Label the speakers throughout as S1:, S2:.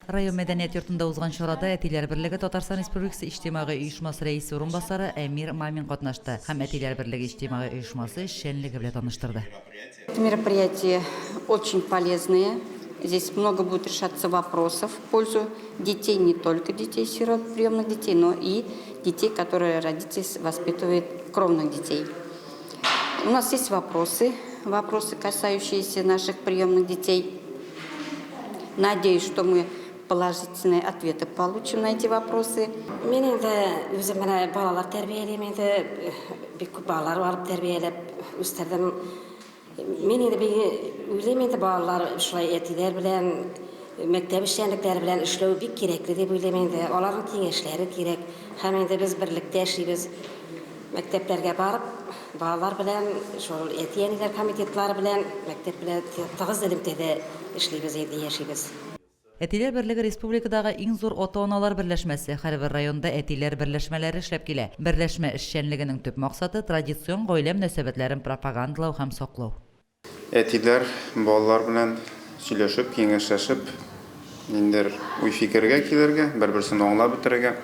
S1: Район мәдәният йортында узган чарада Әтиләр берлеге Татарстан Республикасы иҗтимагый оешмасы рәисе урынбасары Әмир Мамин катнашты һәм Әтиләр берлеге иҗтимагый оешмасы эшчәнлеге белән таныштырды.
S2: Это мероприятие очень полезное. Здесь много будет решаться вопросов в пользу детей, не только детей-сирот, приемных детей, но и детей, которые родители воспитывают кровных детей. У нас есть вопросы, касающиеся наших приемных детей. Надеюсь, что мы положительные ответы получим на эти вопросы.
S3: Менің де өзім балалар тәрбиелеймін, мен де бек балалар барып тәрбиелеп өстердім. Менің де ойлаймын, балалар шулай әтиләр белән, мәктәп эшчәнлекләре белән эшләү бик кирәкле дип уйлыйм. Аларның киңәшләре кирәк. Һәм инде без берлектә эшлибез. Мәктәпләргә барып, балалар белән, шул әти-әниләр комитетлары белән, мәктәп белән тыгыз элемтәдә эшлибез, яшибез.
S1: Әтиләр берлеге республикадагы иң зур ата-аналар берләшмәсе. Һәрбер районда әтиләр берләшмәләре эшләп килә. Берләшмә эшчәнлегенең төп максаты традицион гаилә мөнәсәбәтләрен пропагандалау һәм саклау.
S4: Әтиләр балалар белән сөйләшеп, киңәшләшеп, инде уй-фикергә килергә, бер-берсен аңлап бетерергә.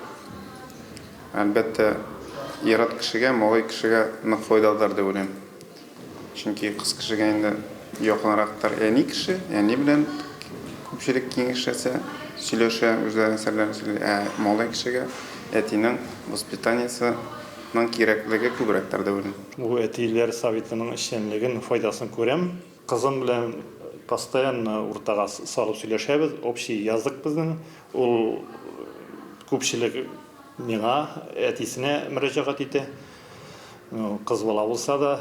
S4: Әлбәттә, ират кешегә, малай кешегә нык файдалар дип уйлыйм. Чөнки кыз кешегә инде якынрактар әни кеше, әни белән күпчелек киңәшләсә, сөйләшә, үзләренең серләрен сөйләй, малай кешегә әтинең воспитаниесының кирәклеге күбрәктер дип уйлыйм.
S5: Бу әтиләр советының эшчәнлеген файдасын күрәм. Кызым белән постоянно уртага салып сөйләшәбез, общий язык безнең. Ул күпчелек миңа әтисенә мөрәҗәгать итә. Кыз бала булса да,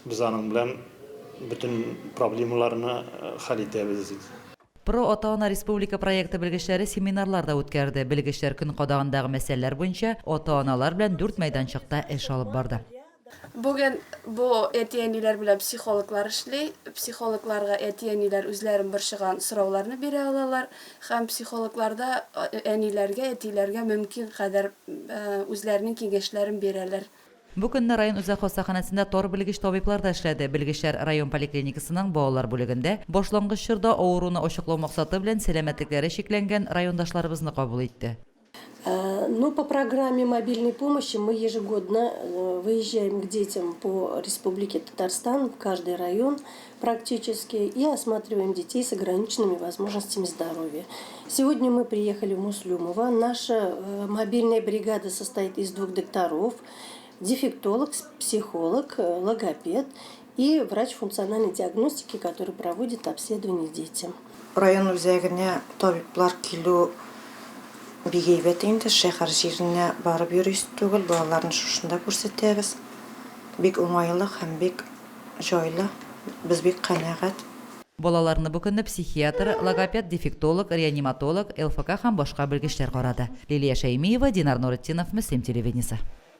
S5: без аның белән bütün проблемаларны хәл итәбез.
S1: Про ата-ана республика проекты белгечләре семинарлар да үткәрде. Белгечләр көн кадагындагы мәсьәләләр буенча ата-аналар белән 4 мәйданчыкта эш алып барды.
S6: Бүген бу әти-әниләр белән психологлар эшли. Психологларга әти-әниләр үзләрен борчыган сорауларны бирә алалар. Һәм психологларда әниләргә, әтиләргә мөмкин кадәр үзләренең киңәшләрен бирәләр.
S1: Бу көнне район үзәк хастаханәсендә тор белгеч табиблар да эшләде. Белгечләр район поликлиникасының балалар бүлегендә башлангыч чорда авыруны ачыклау максаты белән сәламәтлекләре шикләнгән райондашларыбызны кабул итте.
S7: Ну, по программе мобильной помощи мы ежегодно выезжаем к детям по Республике Татарстан, в каждый район практически, и осматриваем детей с ограниченными возможностями здоровья. Сегодня мы приехали в Муслюмово. Наша мобильная бригада состоит из 2 докторов, дефектолог, психолог, логопед и врач функциональной диагностики, который проводит обследование детям.
S8: Район үзәгенә табиблар килү бигәйбәт инде, шәһәр җиренә барып йөрис түгел, балаларны шушында күрсәтәбез. Бик уңайлы һәм бик җайлы, без бик канәгать.
S1: Балаларны бу көнне психиатр, логопед, дефектолог, реаниматолог, ЛФК һәм башка белгечләр карады. Лилия Шәймиева, Динар Нуретдинов, Мөслим телевидениесе.